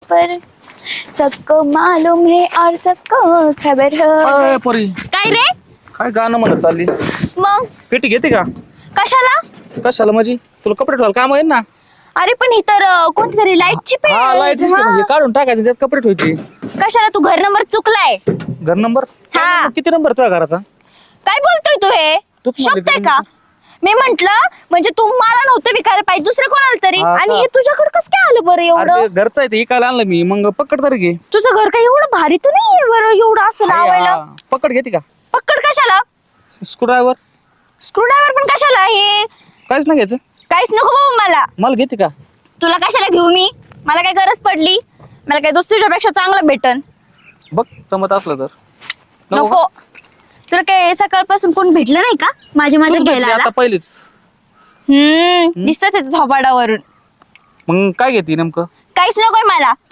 पर सबको मालूम है और सबको खबर है. पोरी काय रे काय गाणं म्हणत चालली मग पेटी घेते का कशाला? कशाला माझी तुला कपडे ठेवायला काम आहे ना अरे पण ही तर कोणती तरी लाईटची पेन. हा लाईट सिस्टम हे काढून टाकायचं त्यात कपडे ठेवायचे कशाला? तू घर नंबर चुकलाय. घर नंबर हा. किती नंबर तुझ्या घराचा काय बोलतोय तू हे? तूच म्हणली शोभतंय घरी का? मी म्हंटल म्हणजे तू मला नव्हतं विकायला पाहिजे दुसरं कोणाला तरी. हा आणि का? हे तुझ्याकडे कसं काय आलं बरं अरे एवढं? ते घरचं आहे ते इकायला आणलं मी मग पकड तरी घे तुझं घर काय एवढं भारी तर नाहीये बरं एवढं असं लावायला. हा, पकड घेते का पक्कड कशाला? स्क्रूड्रायव्हर स्क्रूड्रायव्हर पण कशाला? हे काहीच नाही घ्यायचं काहीच नको बाबा मला. मला घेते का तुला कशाला घेऊ मी? मला काय गरज पडली? मला काय दुसऱ्यापेक्षा चांगलं भेटन. बघ जमत असलं तर नको. तुला काय सकाळपासून कोण भेटलं नाही का? माझ्या तूच घ्यायला भेटली आला. आता पहिलीच दिसत थोपाडावरून. मग काय घेते नेमकं काहीच नकोय मला.